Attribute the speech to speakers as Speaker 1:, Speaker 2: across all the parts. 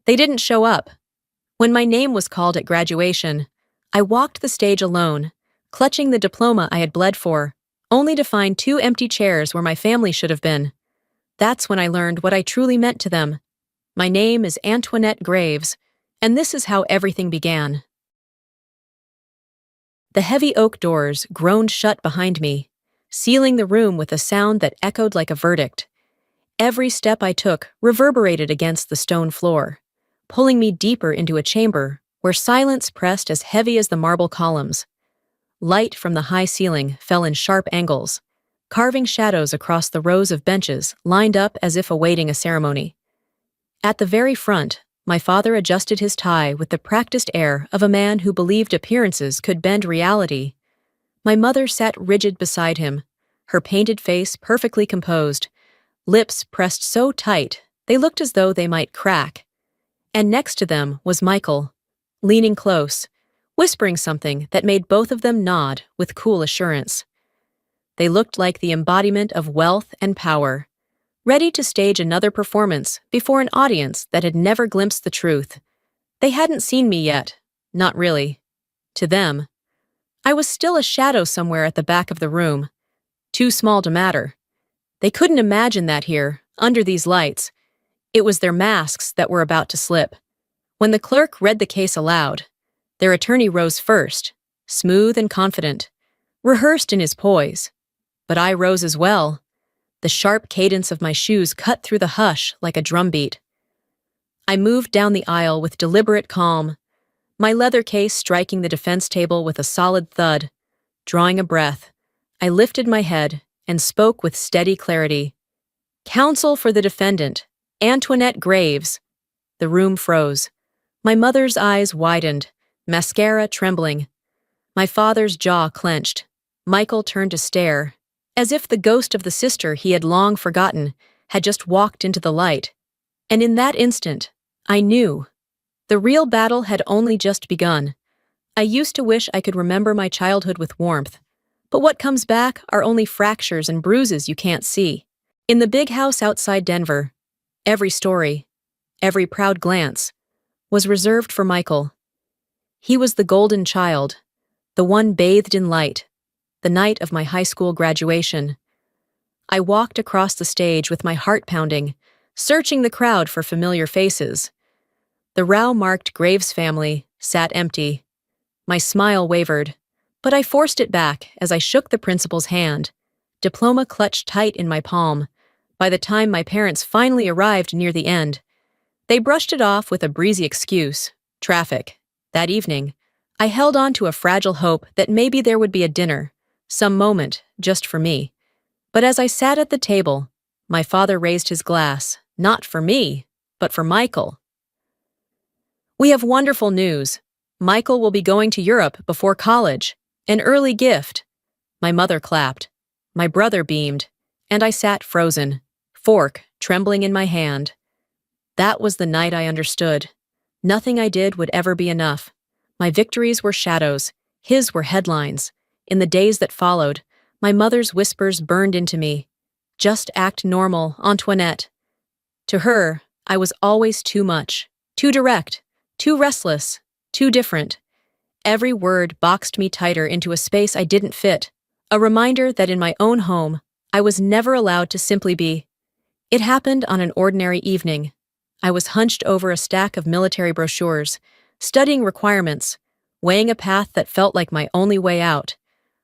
Speaker 1: They didn't show up. When my name was called at graduation, I walked the stage alone, clutching the diploma I had bled for, only to find two empty chairs where my family should have been. That's when I learned what I truly meant to them. My name is Antoinette Graves, and this is how everything began. The heavy oak doors groaned shut behind me, sealing the room with a sound that echoed like a verdict. Every step I took reverberated against the stone floor, pulling me deeper into a chamber where silence pressed as heavy as the marble columns. Light from the high ceiling fell in sharp angles, carving shadows across the rows of benches lined up as if awaiting a ceremony. At the very front, my father adjusted his tie with the practiced air of a man who believed appearances could bend reality. My mother sat rigid beside him, her painted face perfectly composed, lips pressed so tight they looked as though they might crack. And next to them was Michael, leaning close, whispering something that made both of them nod with cool assurance. They looked like the embodiment of wealth and power, ready to stage another performance before an audience that had never glimpsed the truth. They hadn't seen me yet, not really. To them, I was still a shadow somewhere at the back of the room, too small to matter. They couldn't imagine that here, under these lights. It was their masks that were about to slip. When the clerk read the case aloud, their attorney rose first, smooth and confident, rehearsed in his poise. But I rose as well. The sharp cadence of my shoes cut through the hush like a drumbeat. I moved down the aisle with deliberate calm, my leather case striking the defense table with a solid thud. Drawing a breath, I lifted my head and spoke with steady clarity. "Counsel for the defendant, Antoinette Graves." The room froze. My mother's eyes widened, mascara trembling. My father's jaw clenched. Michael turned to stare, as if the ghost of the sister he had long forgotten had just walked into the light. And in that instant, I knew. The real battle had only just begun. I used to wish I could remember my childhood with warmth, but what comes back are only fractures and bruises you can't see. In the big house outside Denver, every story, every proud glance, was reserved for Michael. He was the golden child, the one bathed in light, the night of my high school graduation. I walked across the stage with my heart pounding, searching the crowd for familiar faces. The row-marked Graves family sat empty. My smile wavered, but I forced it back as I shook the principal's hand, diploma clutched tight in my palm. By the time my parents finally arrived near the end, they brushed it off with a breezy excuse, traffic. That evening, I held on to a fragile hope that maybe there would be a dinner, some moment, just for me. But as I sat at the table, my father raised his glass, not for me, but for Michael. "We have wonderful news. Michael will be going to Europe before college. An early gift." My mother clapped. My brother beamed, and I sat frozen, fork trembling in my hand. That was the night I understood. Nothing I did would ever be enough. My victories were shadows, his were headlines. In the days that followed, my mother's whispers burned into me. "Just act normal, Antoinette." To her, I was always too much, too direct, too restless, too different. Every word boxed me tighter into a space I didn't fit, a reminder that in my own home, I was never allowed to simply be. It happened on an ordinary evening. I was hunched over a stack of military brochures, studying requirements, weighing a path that felt like my only way out.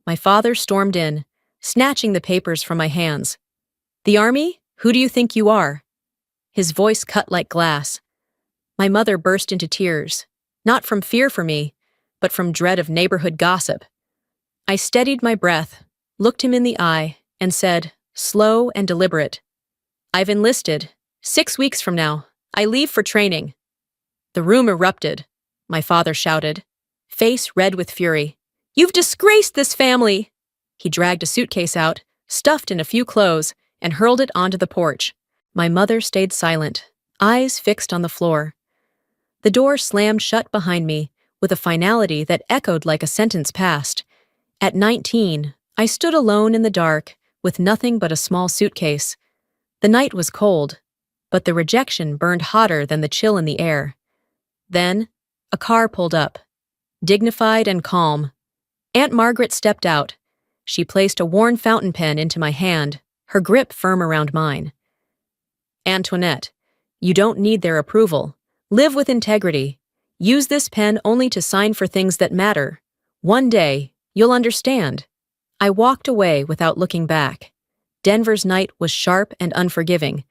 Speaker 1: My father stormed in, snatching the papers from my hands. "The Army? Who do you think you are?" His voice cut like glass. My mother burst into tears, not from fear for me, but from dread of neighborhood gossip. I steadied my breath, looked him in the eye, and said, slow and deliberate, "I've enlisted. 6 weeks from now, I leave for training." The room erupted. My father shouted, face red with fury. "You've disgraced this family!" He dragged a suitcase out, stuffed in a few clothes, and hurled it onto the porch. My mother stayed silent, eyes fixed on the floor. The door slammed shut behind me with a finality that echoed like a sentence passed. At 19, I stood alone in the dark with nothing but a small suitcase. The night was cold. but the rejection burned hotter than the chill in the air. Then, a car pulled up. Dignified and calm, Aunt Margaret stepped out. She placed a worn fountain pen into my hand, her grip firm around mine. "Antoinette, you don't need their approval. Live with integrity. Use this pen only to sign for things that matter. One day, you'll understand." I walked away without looking back. Denver's night was sharp and unforgiving,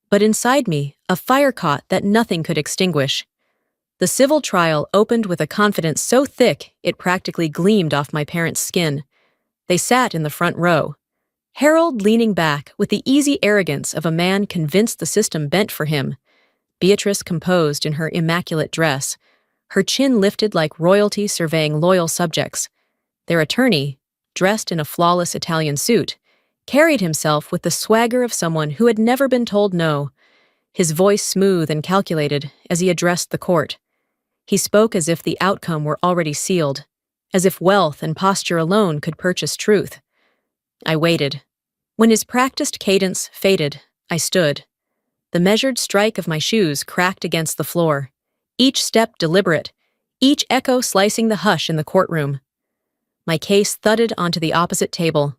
Speaker 1: but inside me, a fire caught that nothing could extinguish. The civil trial opened with a confidence so thick it practically gleamed off my parents' skin. They sat in the front row. Harold leaning back with the easy arrogance of a man convinced the system bent for him. Beatrice composed in her immaculate dress, her chin lifted like royalty surveying loyal subjects. Their attorney, dressed in a flawless Italian suit, carried himself with the swagger of someone who had never been told no, his voice smooth and calculated as he addressed the court. He spoke as if the outcome were already sealed, as if wealth and posture alone could purchase truth. I waited. When his practiced cadence faded, I stood. The measured strike of my shoes cracked against the floor, each step deliberate, each echo slicing the hush in the courtroom. My case thudded onto the opposite table,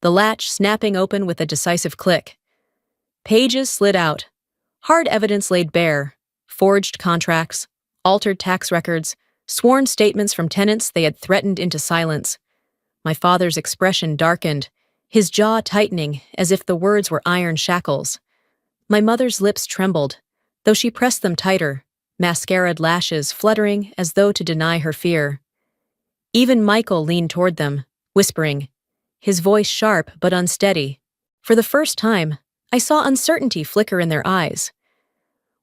Speaker 1: the latch snapping open with a decisive click. Pages slid out, hard evidence laid bare, forged contracts, altered tax records, sworn statements from tenants they had threatened into silence. My father's expression darkened, his jaw tightening as if the words were iron shackles. My mother's lips trembled, though she pressed them tighter, mascaraed lashes fluttering as though to deny her fear. Even Michael leaned toward them, whispering, his voice sharp but unsteady. For the first time, I saw uncertainty flicker in their eyes.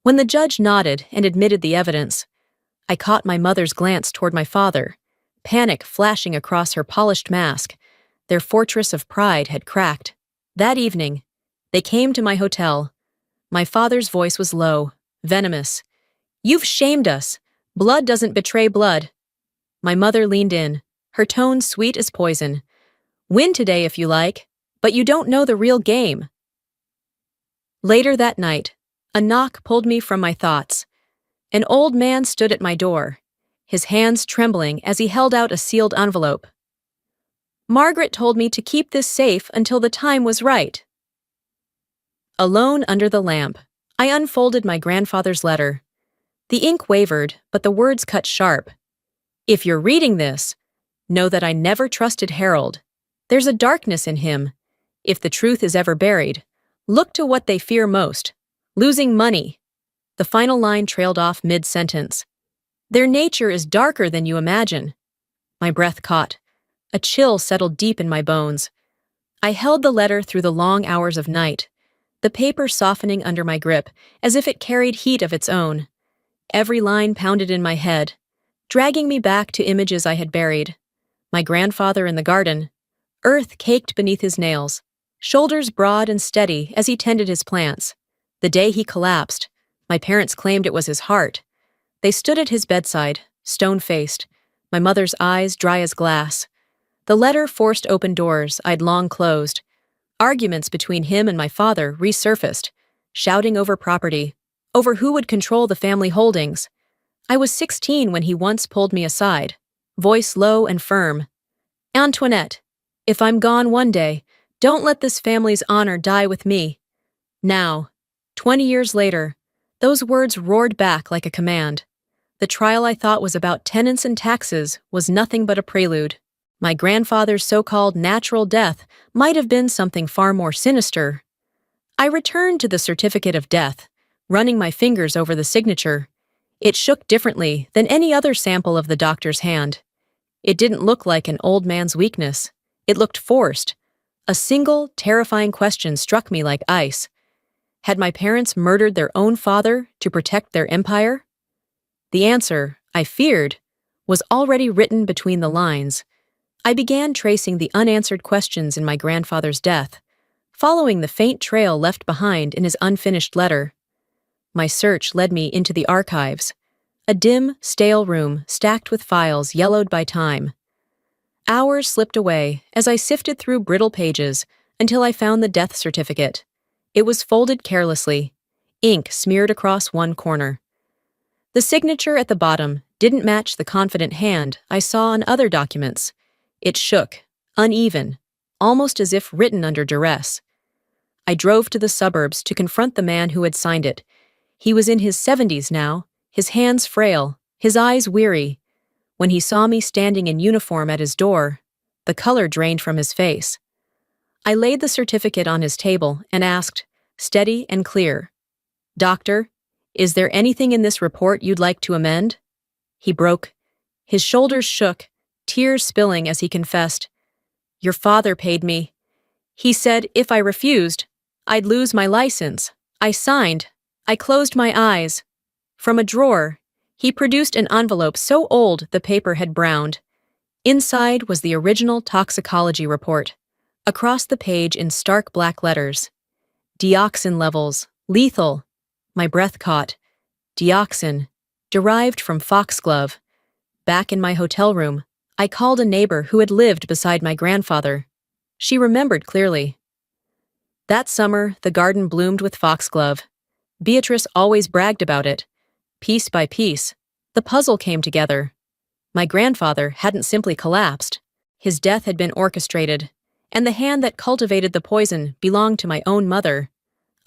Speaker 1: When the judge nodded and admitted the evidence, I caught my mother's glance toward my father, panic flashing across her polished mask. Their fortress of pride had cracked. That evening, they came to my hotel. My father's voice was low, venomous. "You've shamed us. Blood doesn't betray blood." My mother leaned in, her tone sweet as poison. "Win today if you like, but you don't know the real game." Later that night, a knock pulled me from my thoughts. An old man stood at my door, his hands trembling as he held out a sealed envelope. "Margaret told me to keep this safe until the time was right." Alone under the lamp, I unfolded my grandfather's letter. The ink wavered, but the words cut sharp. "If you're reading this, know that I never trusted Harold. There's a darkness in him. If the truth is ever buried, look to what they fear most, losing money." The final line trailed off mid-sentence. "Their nature is darker than you imagine." My breath caught. A chill settled deep in my bones. I held the letter through the long hours of night, the paper softening under my grip as if it carried heat of its own. Every line pounded in my head, dragging me back to images I had buried. My grandfather in the garden, earth caked beneath his nails, shoulders broad and steady as he tended his plants. The day he collapsed, my parents claimed it was his heart. They stood at his bedside, stone-faced, my mother's eyes dry as glass. The letter forced open doors I'd long closed. Arguments between him and my father resurfaced, shouting over property, over who would control the family holdings. I was 16 when he once pulled me aside, voice low and firm. "Antoinette, if I'm gone one day, don't let this family's honor die with me." Now, 20 years later, those words roared back like a command. The trial I thought was about tenants and taxes was nothing but a prelude. My grandfather's so-called natural death might have been something far more sinister. I returned to the certificate of death, running my fingers over the signature. It shook differently than any other sample of the doctor's hand. It didn't look like an old man's weakness. It looked forced. A single, terrifying question struck me like ice. Had my parents murdered their own father to protect their empire? The answer, I feared, was already written between the lines. I began tracing the unanswered questions in my grandfather's death, following the faint trail left behind in his unfinished letter. My search led me into the archives, a dim, stale room stacked with files yellowed by time. Hours slipped away as I sifted through brittle pages until I found the death certificate. It was folded carelessly, ink smeared across one corner. The signature at the bottom didn't match the confident hand I saw on other documents. It shook, uneven, almost as if written under duress. I drove to the suburbs to confront the man who had signed it. He was in his 70s now, his hands frail, his eyes weary. When he saw me standing in uniform at his door, the color drained from his face. I laid the certificate on his table and asked, steady and clear, "Doctor, is there anything in this report you'd like to amend?" He broke. His shoulders shook, tears spilling as he confessed, "Your father paid me. He said if I refused, I'd lose my license. I signed. I closed my eyes." From a drawer, he produced an envelope so old the paper had browned. Inside was the original toxicology report. Across the page in stark black letters, "Dioxin levels, lethal." My breath caught. Dioxin, derived from foxglove. Back in my hotel room, I called a neighbor who had lived beside my grandfather. She remembered clearly. That summer, the garden bloomed with foxglove. Beatrice always bragged about it. Piece by piece, the puzzle came together. My grandfather hadn't simply collapsed. His death had been orchestrated, and the hand that cultivated the poison belonged to my own mother.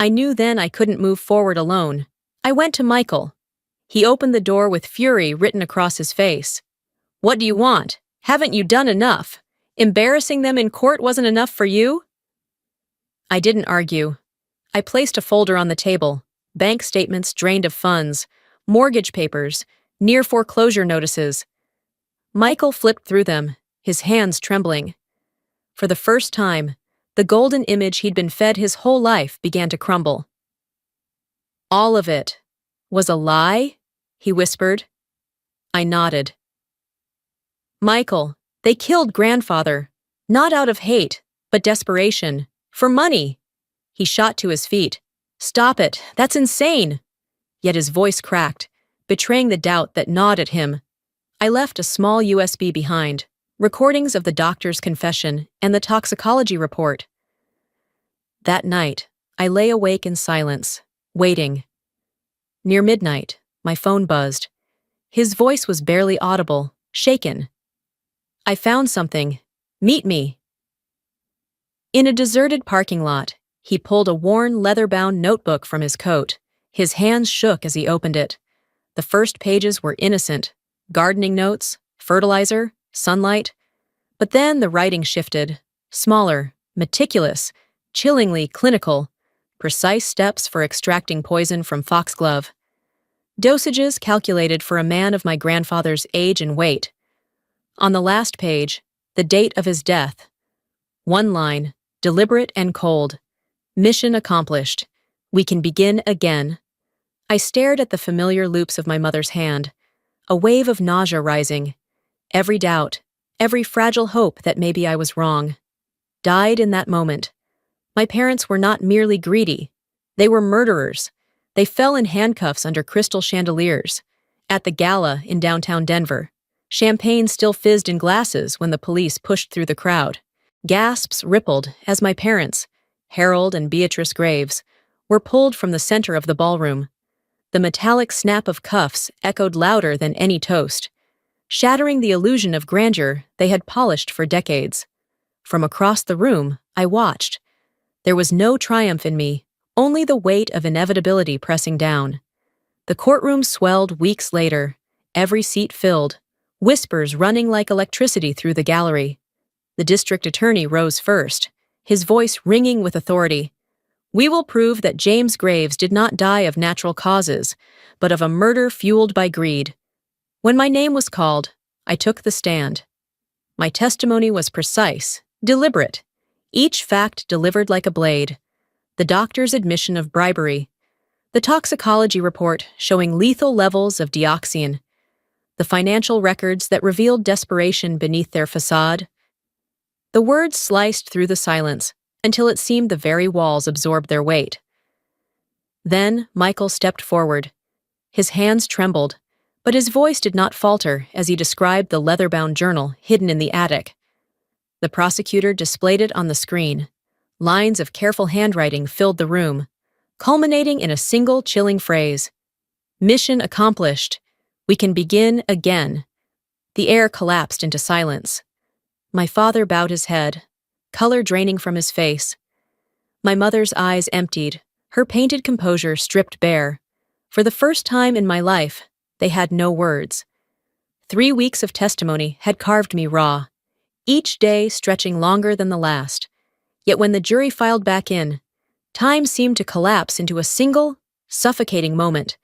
Speaker 1: I knew then I couldn't move forward alone. I went to Michael. He opened the door with fury written across his face. "What do you want? Haven't you done enough? Embarrassing them in court wasn't enough for you?" I didn't argue. I placed a folder on the table, bank statements drained of funds, mortgage papers, near foreclosure notices. Michael flipped through them, his hands trembling. For the first time, the golden image he'd been fed his whole life began to crumble. "All of it was a lie?" he whispered. I nodded. "Michael, they killed grandfather, not out of hate, but desperation, for money." He shot to his feet. "Stop it, that's insane." Yet his voice cracked, betraying the doubt that gnawed at him. I left a small USB behind, recordings of the doctor's confession and the toxicology report. That night, I lay awake in silence, waiting. Near midnight, my phone buzzed. His voice was barely audible, shaken. "I found something. Meet me." In a deserted parking lot, he pulled a worn, leather-bound notebook from his coat. His hands shook as he opened it. The first pages were innocent, gardening notes, fertilizer, sunlight. But then the writing shifted, smaller, meticulous, chillingly clinical, precise steps for extracting poison from foxglove. Dosages calculated for a man of my grandfather's age and weight. On the last page, the date of his death. One line, deliberate and cold. "Mission accomplished. We can begin again." I stared at the familiar loops of my mother's hand, a wave of nausea rising. Every doubt, every fragile hope that maybe I was wrong, died in that moment. My parents were not merely greedy. They were murderers. They fell in handcuffs under crystal chandeliers. At the gala in downtown Denver, champagne still fizzed in glasses when the police pushed through the crowd. Gasps rippled as my parents, Harold and Beatrice Graves, were pulled from the center of the ballroom. The metallic snap of cuffs echoed louder than any toast, shattering the illusion of grandeur they had polished for decades. From across the room, I watched. There was no triumph in me, only the weight of inevitability pressing down. The courtroom swelled weeks later, every seat filled, whispers running like electricity through the gallery. The district attorney rose first, his voice ringing with authority. "We will prove that James Graves did not die of natural causes, but of a murder fueled by greed." When my name was called, I took the stand. My testimony was precise, deliberate, each fact delivered like a blade. The doctor's admission of bribery, the toxicology report showing lethal levels of dioxin, the financial records that revealed desperation beneath their facade. The words sliced through the silence until it seemed the very walls absorbed their weight. Then Michael stepped forward. His hands trembled, but his voice did not falter as he described the leather-bound journal hidden in the attic. The prosecutor displayed it on the screen. Lines of careful handwriting filled the room. culminating in a single chilling phrase. Mission accomplished. We can begin again. The air collapsed into silence. My father bowed his head, color draining from his face. My mother's eyes emptied, her painted composure stripped bare. For the first time in my life, they had no words. 3 weeks of testimony had carved me raw, each day stretching longer than the last. Yet when the jury filed back in, time seemed to collapse into a single, suffocating moment.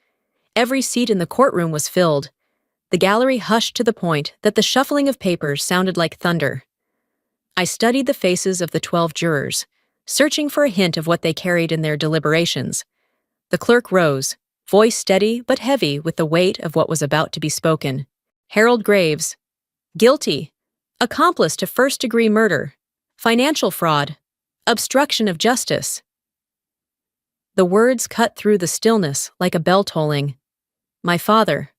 Speaker 1: Every seat in the courtroom was filled. The gallery hushed to the point that the shuffling of papers sounded like thunder. I studied the faces of the 12 jurors, searching for a hint of what they carried in their deliberations. The clerk rose, voice steady but heavy with the weight of what was about to be spoken. Harold Graves. Guilty. Accomplice to first-degree murder. Financial fraud. Obstruction of justice. The words cut through the stillness like a bell tolling. My father,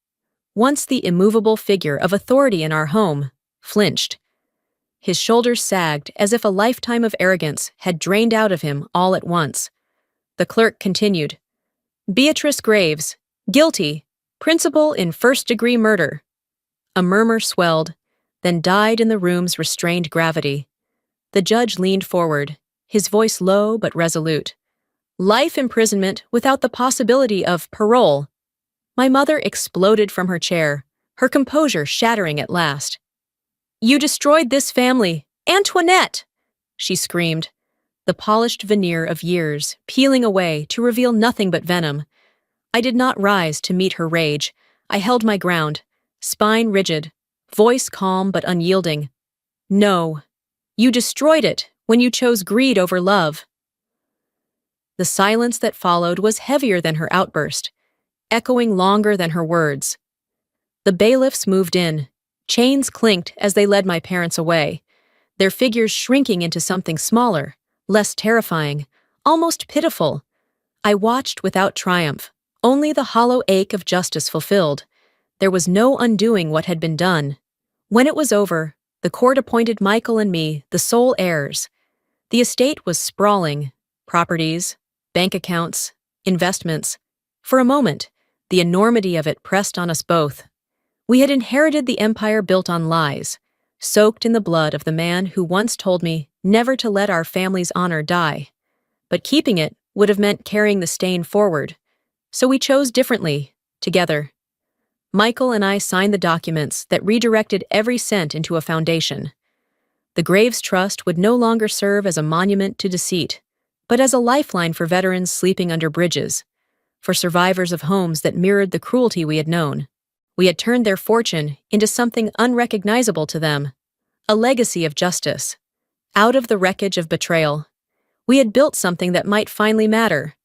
Speaker 1: once the immovable figure of authority in our home, flinched. His shoulders sagged as if a lifetime of arrogance had drained out of him all at once. The clerk continued. Beatrice Graves, guilty, principal in first-degree murder. A murmur swelled, then died in the room's restrained gravity. The judge leaned forward, his voice low but resolute. Life imprisonment without the possibility of parole. My mother exploded from her chair, her composure shattering at last. You destroyed this family, Antoinette! She screamed, the polished veneer of years peeling away to reveal nothing but venom. I did not rise to meet her rage. I held my ground, spine rigid, voice calm but unyielding. No, you destroyed it when you chose greed over love. The silence that followed was heavier than her outburst, echoing longer than her words. The bailiffs moved in. Chains clinked as they led my parents away, their figures shrinking into something smaller, less terrifying, almost pitiful. I watched without triumph, only the hollow ache of justice fulfilled. There was no undoing what had been done. When it was over, the court appointed Michael and me the sole heirs. The estate was sprawling, properties, bank accounts, investments. For a moment, the enormity of it pressed on us both. We had inherited the empire built on lies, soaked in the blood of the man who once told me never to let our family's honor die. But keeping it would have meant carrying the stain forward. So we chose differently, together. Michael and I signed the documents that redirected every cent into a foundation. The Graves Trust would no longer serve as a monument to deceit, but as a lifeline for veterans sleeping under bridges, for survivors of homes that mirrored the cruelty we had known. We had turned their fortune into something unrecognizable to them, a legacy of justice. Out of the wreckage of betrayal, we had built something that might finally matter.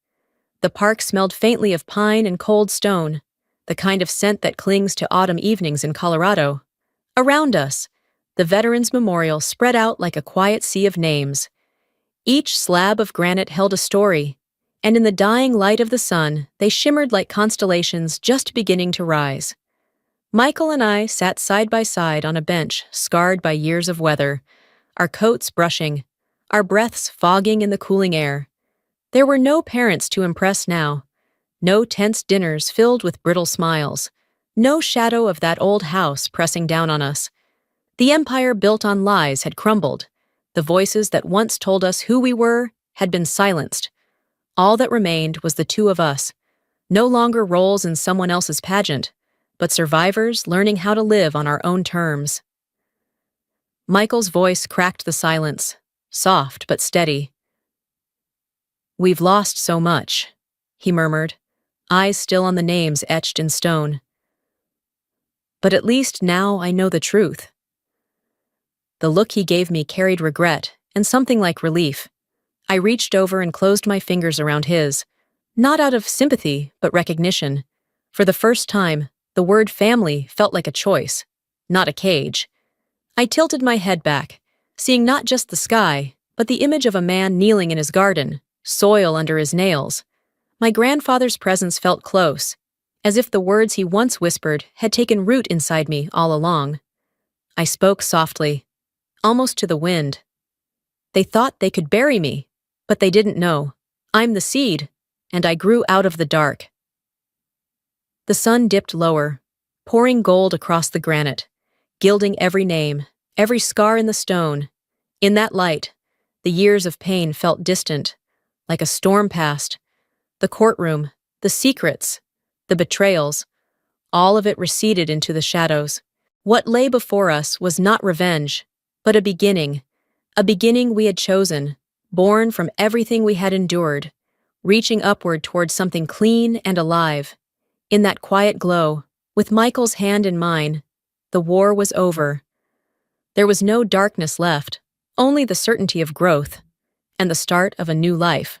Speaker 1: The park smelled faintly of pine and cold stone, the kind of scent that clings to autumn evenings in Colorado. Around us, the Veterans Memorial spread out like a quiet sea of names. Each slab of granite held a story, and in the dying light of the sun, they shimmered like constellations just beginning to rise. Michael and I sat side by side on a bench scarred by years of weather, our coats brushing, our breaths fogging in the cooling air. There were no parents to impress now, no tense dinners filled with brittle smiles, no shadow of that old house pressing down on us. The empire built on lies had crumbled. The voices that once told us who we were had been silenced. All that remained was the two of us, no longer roles in someone else's pageant, but survivors learning how to live on our own terms. Michael's voice cracked the silence, soft but steady. We've lost so much, he murmured, eyes still on the names etched in stone. But at least now I know the truth. The look he gave me carried regret and something like relief. I reached over and closed my fingers around his, not out of sympathy, but recognition. For the first time, the word family felt like a choice, not a cage. I tilted my head back, seeing not just the sky, but the image of a man kneeling in his garden, soil under his nails. My grandfather's presence felt close, as if the words he once whispered had taken root inside me all along. I spoke softly, almost to the wind. They thought they could bury me, but they didn't know. I'm the seed, and I grew out of the dark. The sun dipped lower, pouring gold across the granite, gilding every name, every scar in the stone. In that light, the years of pain felt distant, like a storm past. The courtroom, the secrets, the betrayals, all of it receded into the shadows. What lay before us was not revenge, but a beginning we had chosen, born from everything we had endured, reaching upward towards something clean and alive. In that quiet glow, with Michael's hand in mine, the war was over. There was no darkness left, only the certainty of growth and the start of a new life.